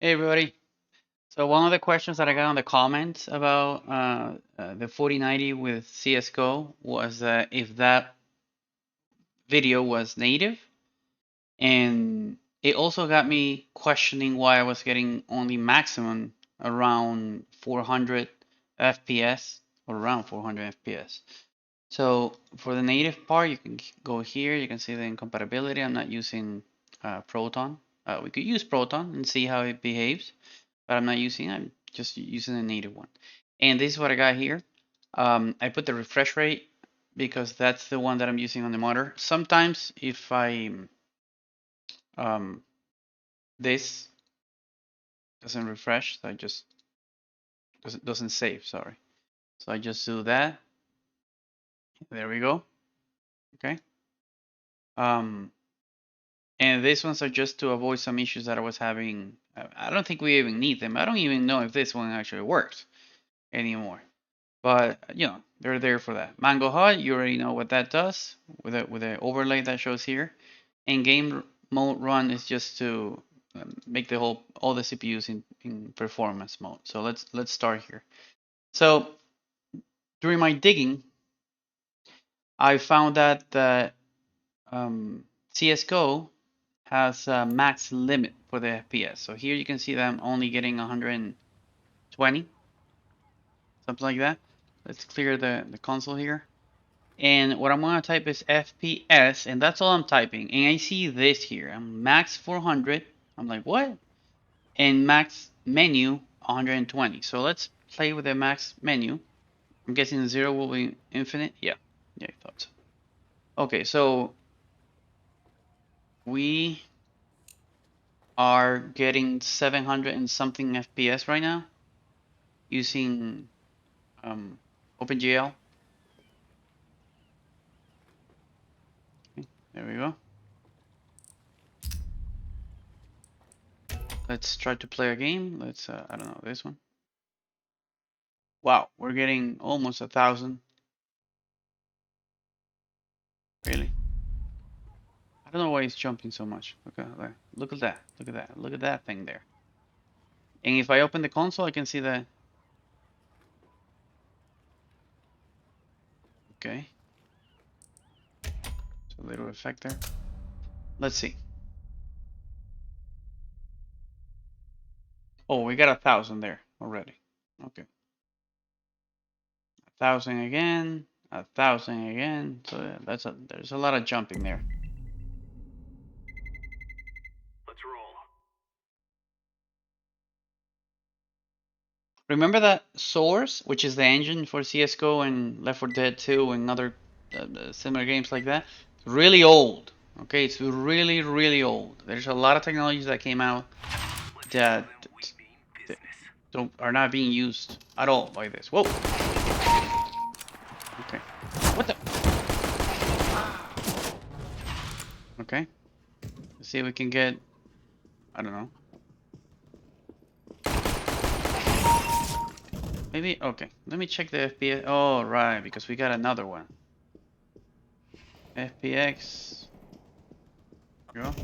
Hey everybody. So one of the questions that I got on the comments about the 4090 with CSGO was if that video was native, and it also got me questioning why I was getting only maximum around 400 FPS or around 400 FPS. So for the native part, you can go here. You can see the incompatibility. I'm not using Proton. We could use Proton and see how it behaves, but I'm not using it. I'm just using the native one. And this is what I got here. I put the refresh rate because that's the one that I'm using on the monitor. Sometimes if this doesn't refresh, so I just doesn't save, sorry. So I just do that. There we go. Okay. And these ones are just to avoid some issues that I was having. I don't think we even need them. I don't even know if this one actually works anymore. But you know, they're there for that. Mango HUD, you already know what that does with the overlay that shows here. And game mode run is just to make the all the CPUs in performance mode. So let's start here. So during my digging, I found that the CS:GO has a max limit for the FPS. So here you can see that I'm only getting 120, something like that. Let's clear the console here. And what I'm going to type is FPS, and that's all I'm typing. And I see this here. I'm max 400. I'm like, what? And max menu 120. So let's play with the max menu. I'm guessing 0 will be infinite. Yeah, I thought so. Okay, so we are getting 700 and something FPS right now using OpenGL. Okay, there we go. Let's try to play a game. Let's, I don't know, this one. Wow, we're getting almost 1,000. Really? I don't know why it's jumping so much. Look at that. Look at that. Look at that. Look at that thing there. And if I open the console, I can see that. Okay. So a little effect there. Let's see. Oh, we got 1,000 there already. Okay. 1,000 again. 1,000 again. So there's a lot of jumping there. Let's roll. Remember that Source, which is the engine for CSGO and Left 4 Dead 2 and other similar games like that? It's really old. Okay, it's really, really old. There's a lot of technologies that came out that are not being used at all by this. Whoa. Okay. What the? Okay. Let's see if we can get, I don't know. Maybe, okay. Let me check the FPS. Oh, right, because we got another one. FPX. There we go.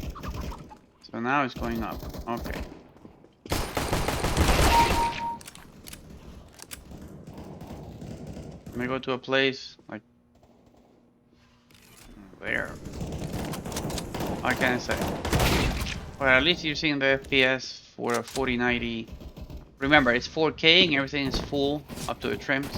So now it's going up. Okay. Let me go to a place like there. I can't say. But at least you're seeing the FPS for a 4090. Remember, it's 4K and everything is full up to the trims.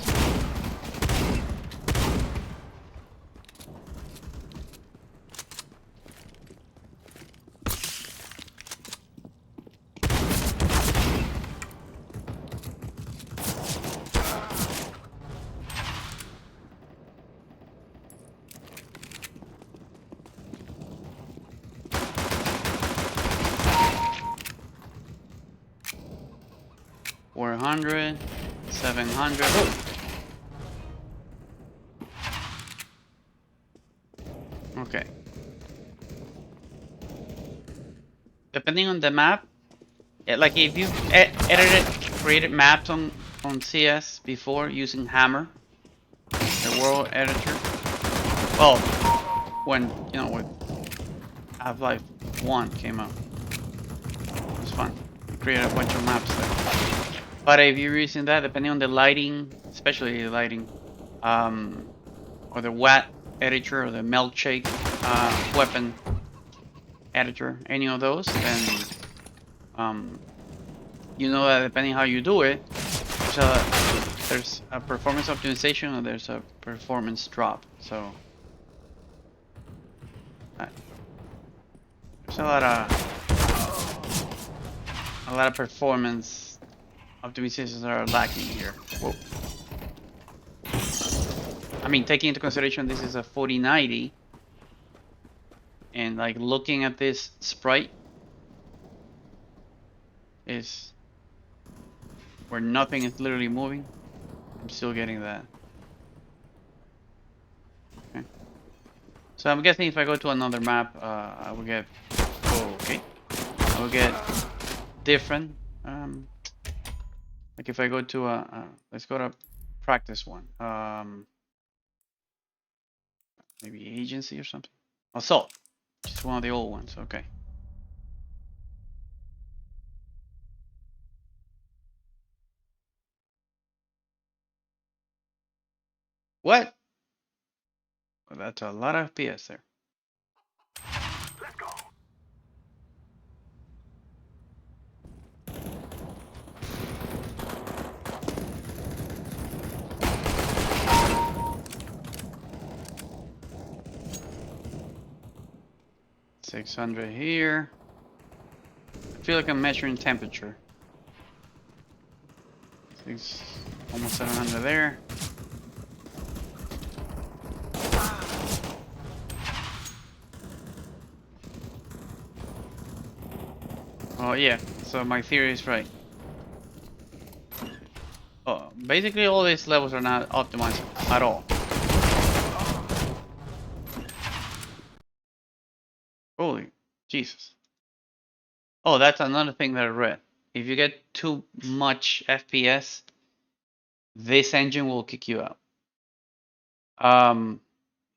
$400, $700. Oh. Okay. Depending on the map, like if you created maps on CS before using Hammer, the world editor. Well, when you know when Half-Life 1 came out, it was fun. create a bunch of maps there. But if you're using that, depending on the lighting, especially the lighting, or the WAT editor or the milkshake weapon editor, any of those, then you know that depending how you do it, there's a performance optimization or there's a performance drop. So there's a lot of performance optimizations that are lacking here. Whoa. I mean, taking into consideration this is a 4090, and like looking at this sprite is where nothing is literally moving. I'm still getting that. Okay. So I'm guessing if I go to another map, I will get. Oh, okay. I will get different. Like if I go to let's go to practice one. Maybe agency or something. Assault. Just one of the old ones. Okay. What? Well, that's a lot of FPS there. Let's go. $600 here. I feel like I'm measuring temperature. Almost 700 there. Oh yeah, so my theory is right. Oh, basically all these levels are not optimized at all. Holy Jesus. Oh, that's another thing that I read. If you get too much FPS, this engine will kick you out.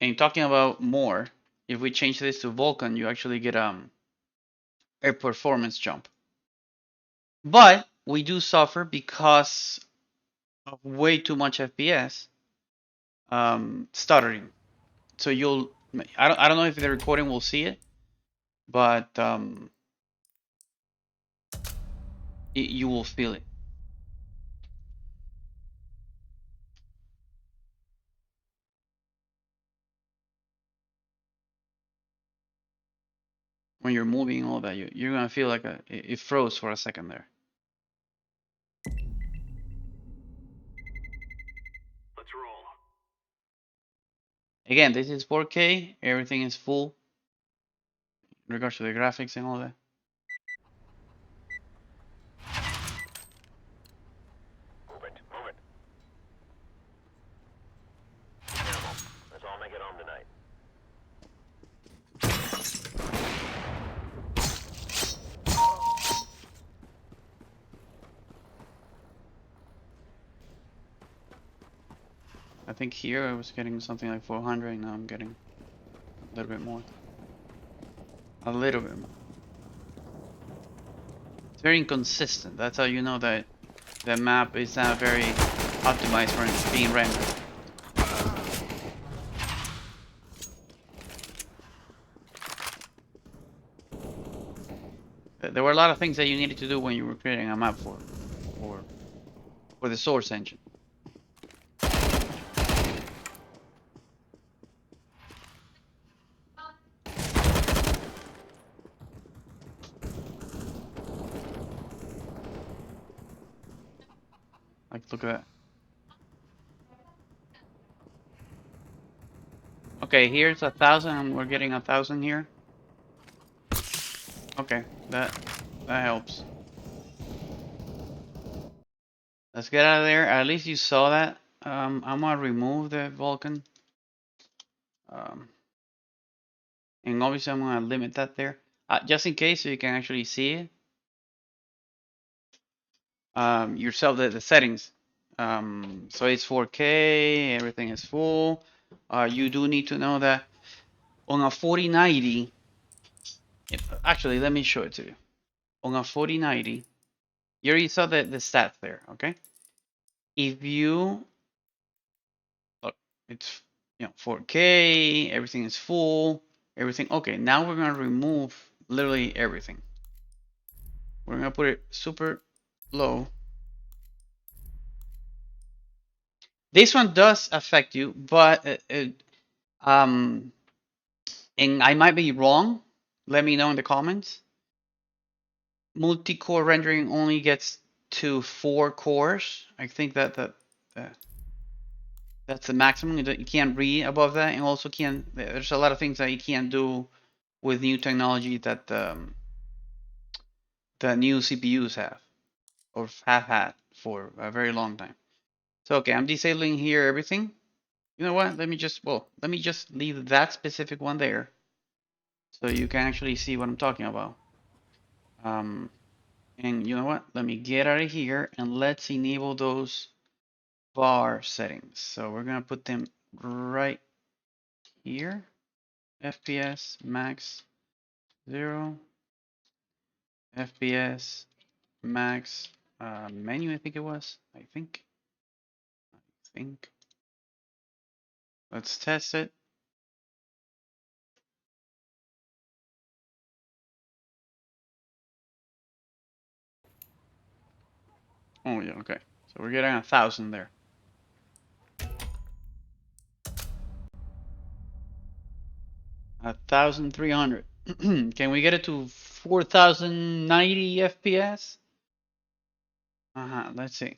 And talking about more, if we change this to Vulkan, you actually get a performance jump. But we do suffer because of way too much FPS stuttering. So I don't know if the recording will see it, but you will feel it. When you're moving all that, you're gonna feel like it froze for a second there. Let's roll. Again, this is 4K. Everything is full in regards to the graphics and all that. Move it, move it. Let's all make it home tonight. I think here I was getting something like 400, now I'm getting a little bit more. A little bit more. It's very inconsistent. That's how you know that the map is not very optimized for being rendered. There were a lot of things that you needed to do when you were creating a map for the source engine. Like, look at that. Okay, here's 1,000 and we're getting 1,000 here. Okay, that helps. Let's get out of there. At least you saw that. I'm gonna remove the Vulkan. And obviously I'm gonna limit that there. Just in case so you can actually see it. Yourself the settings. So it's 4K, everything is full. You do need to know that on a 4090, actually let me show it to you. On a 4090, You already saw the stats there, okay? If you look, it's 4K, everything is full, everything. Okay, now we're gonna remove literally everything. We're gonna put it super low. This one does affect you, but and I might be wrong. Let me know in the comments. Multi-core rendering only gets to 4 cores. I think that's the maximum. You can't read above that, and also can't. There's a lot of things that you can't do with new technology that the new CPUs have or have had for a very long time. So okay, I'm disabling here everything. You know what? Let me just leave that specific one there, so you can actually see what I'm talking about. And you know what? Let me get out of here and let's enable those bar settings. So we're gonna put them right here. FPS max 0. FPS max menu. I think it was. I think. Let's test it. Oh yeah, okay. So we're getting 1,000 there. 1,300. Can we get it to 4,090 FPS? Let's see.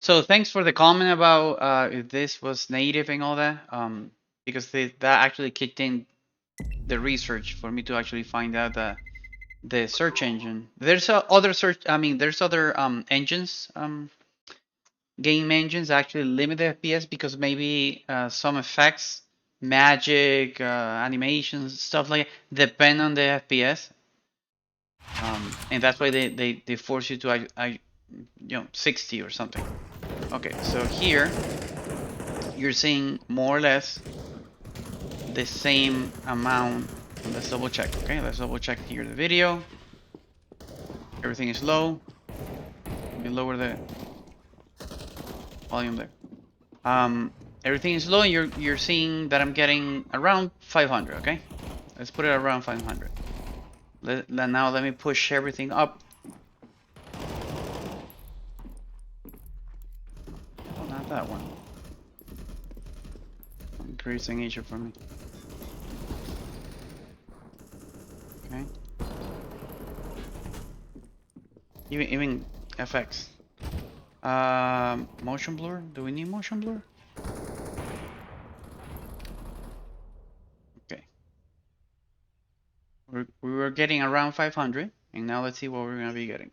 So thanks for the comment about if this was native and all that. Because that actually kicked in the research for me to actually find out that the search engine. There's other search. I mean, there's other engines, game engines actually limit the FPS because maybe some effects, magic, animations, stuff like that depend on the FPS. And that's why they force you to 60 or something. Okay, so here you're seeing more or less the same amount. Let's double check. Okay, let's double check here the video. Everything is low. Let me lower the volume there. Everything is low, and you're seeing that I'm getting around 500. Okay, let's put it around 500. Now let me push everything up. Oh, not that one. Increasing issue for me. Okay. Even FX. Motion blur. Do we need motion blur? Okay. We were getting around 500, and now let's see what we're gonna be getting.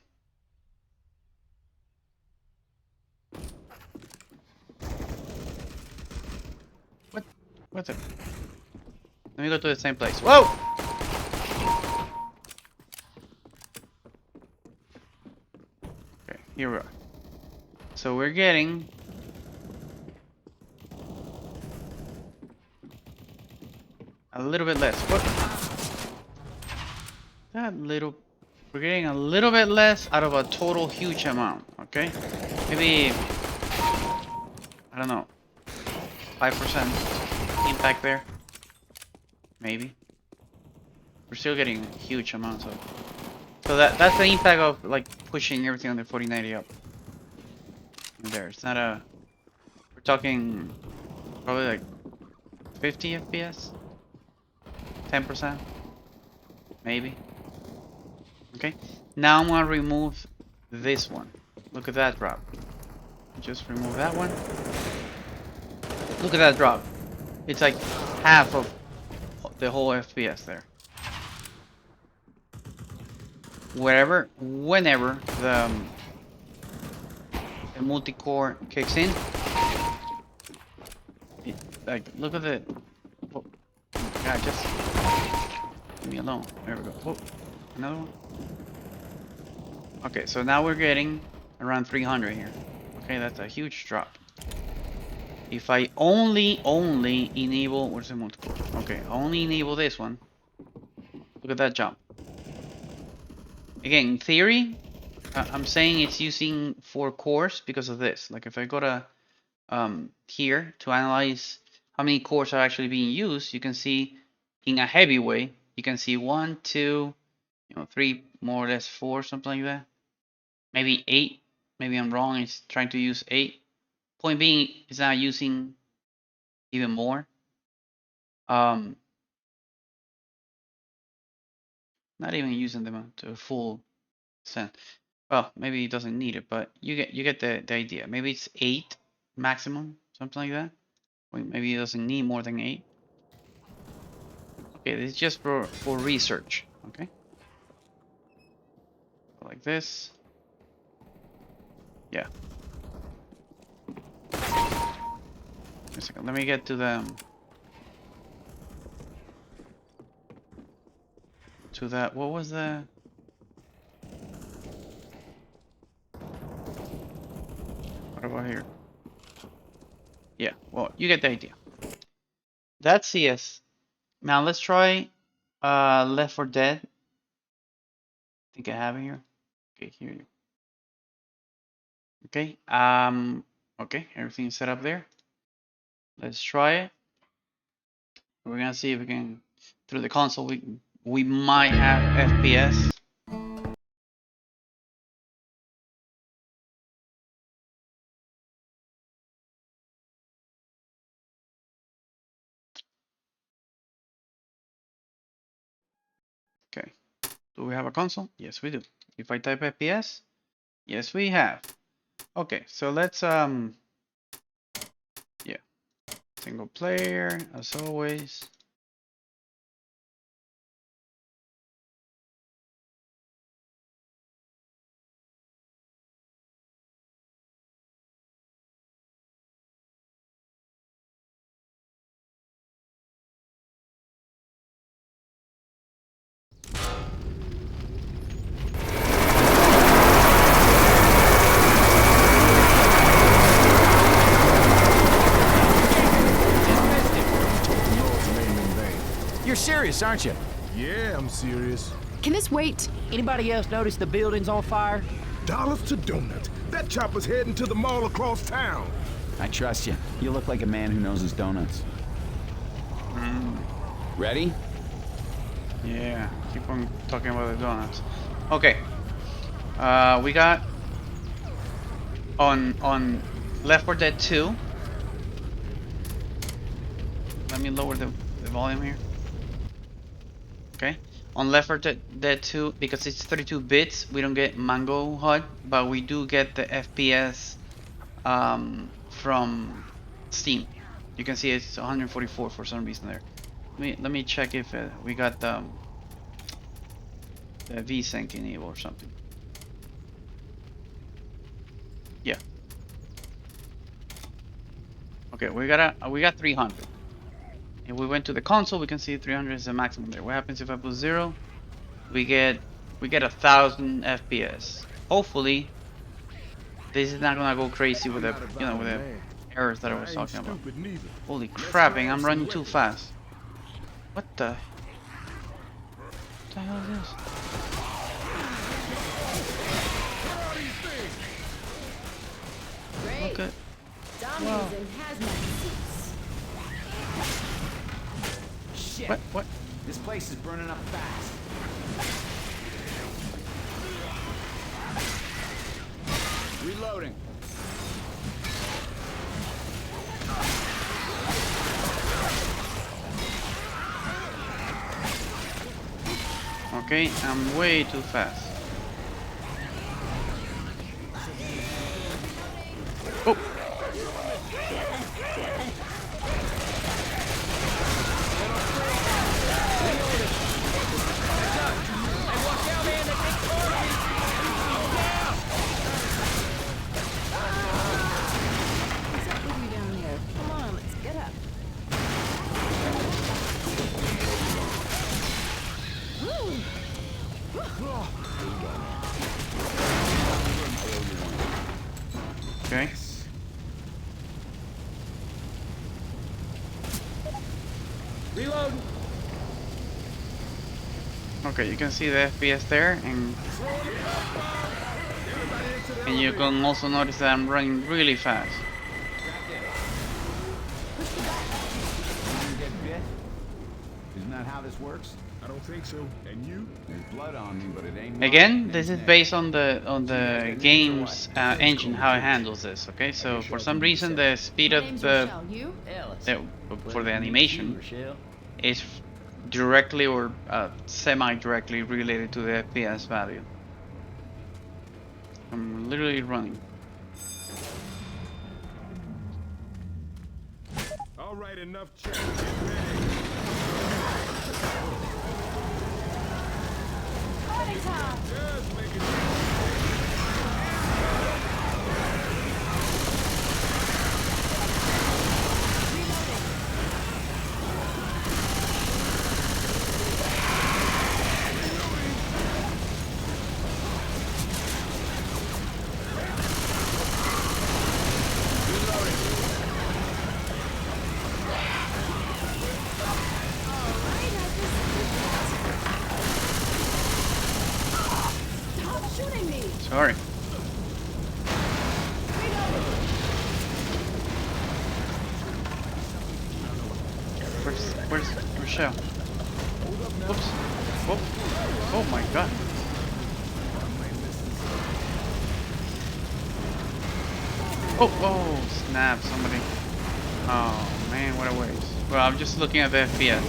What's it? Let me go to the same place. Whoa! Okay, here we are. So we're getting a little bit less. What? We're getting a little bit less out of a total huge amount. Okay, maybe I don't know, 5% impact there. Maybe. We're still getting huge amounts of. So that's the impact of like pushing everything on the 4090 up. There, it's not a. We're talking probably like 50 FPS, 10%, maybe. Okay. Now I'm gonna remove this one. Look at that drop. Just remove that one. Look at that drop. It's like half of the whole FPS there. Whenever the multi-core kicks in, like look at the. Oh, God, just leave me alone. There we go. Oh, another one. Okay, so now we're getting around 300 here. Okay, that's a huge drop. If I only enable, where's the multi-core? Okay, only enable this one. Look at that jump. Again, in theory, I'm saying it's using 4 cores because of this. Like if I go to here to analyze how many cores are actually being used, you can see in a heavy way, you can see 1, 2, 3, more or less 4, something like that. Maybe 8. Maybe I'm wrong. It's trying to use 8. Point being, it's not using even more. Not even using them to a full extent. Well, maybe it doesn't need it, but you get the idea. Maybe it's 8 maximum, something like that. Maybe it doesn't need more than 8. Okay, this is just for research. Okay, like this. Yeah. Wait a second. Let me get to the that. What was the? What about here? Yeah. Well, you get the idea. That's CS. Now let's try Left 4 Dead. I think I have it here. Okay, here you. Okay. Okay, everything's set up there. Let's try it. We're gonna see if we can through the console we might have FPS. Okay. Do we have a console? Yes, we do. If I type FPS, yes, we have. Okay, so let's yeah, single player as always. You're serious, aren't you? Yeah, I'm serious. Can this wait? Anybody else notice the building's on fire? Dollars to donuts. That chopper's heading to the mall across town. I trust you. You look like a man who knows his donuts. Ready? Yeah, keep on talking about the donuts. Okay. We got on Left 4 Dead 2. Let me lower the volume here. Okay. On Left 4 Dead 2, because it's 32 bits, we don't get Mango HUD, but we do get the FPS from Steam. You can see it's 144 for some reason there. Let me check if we got the VSync enabled or something. Yeah. Okay, we got 300. If we went to the console, we can see 300 is the maximum there. What happens if I put 0? We get 1,000 FPS. Hopefully, this is not gonna go crazy with the with the errors that I was talking about. Holy crapping! I'm running too fast. What the hell is this? Great. Look at. Zombies and hazmat suits. Shit. What? This place is burning up fast. Reloading. Okay, I'm way too fast. Oh! What's up with you down there? Come on, let's get up. Okay. Okay, you can see the FPS there, and you can also notice that I'm running really fast. You get bit? Isn't that how this works? I don't think so. And you? There's blood on me, but it ain't Again, mine. this is Next. based on the game's engine, how it handles this. Okay, so for some reason the speed My of name's the, Rochelle. You? for the animation is directly or semi-directly related to the FPS value. I'm literally running. All right, enough chat. Party time! Just making sure. Stop shooting me! Sorry. Where's Rochelle? Oops. Whoop. Oh my god. Oh, snap, somebody. Oh man, what a waste. Well, I'm just looking at the FPS.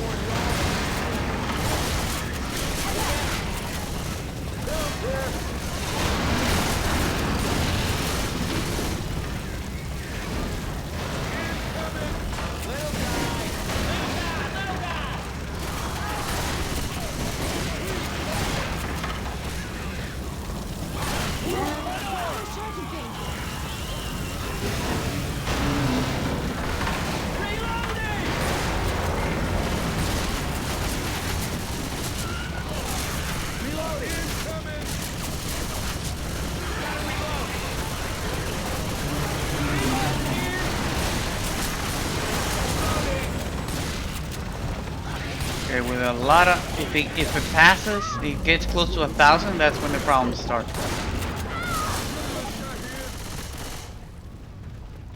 Okay, with a lot of, if it passes, it gets close to 1,000, that's when the problem starts.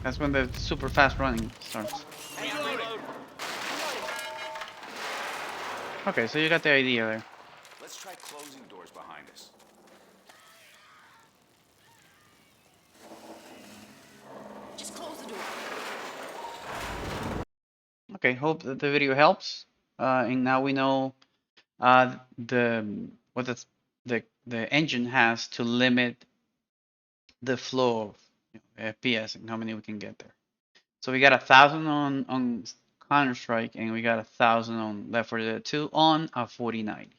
That's when the super fast running starts. Okay, so you got the idea there. Let's try closing doors behind us. Just close the door. Okay, hope that the video helps. And now we know what the engine has to limit the flow of FPS and how many we can get there. So we got 1,000 on Counter Strike, and we got 1,000 on Left 4 Dead 2 on a 4090.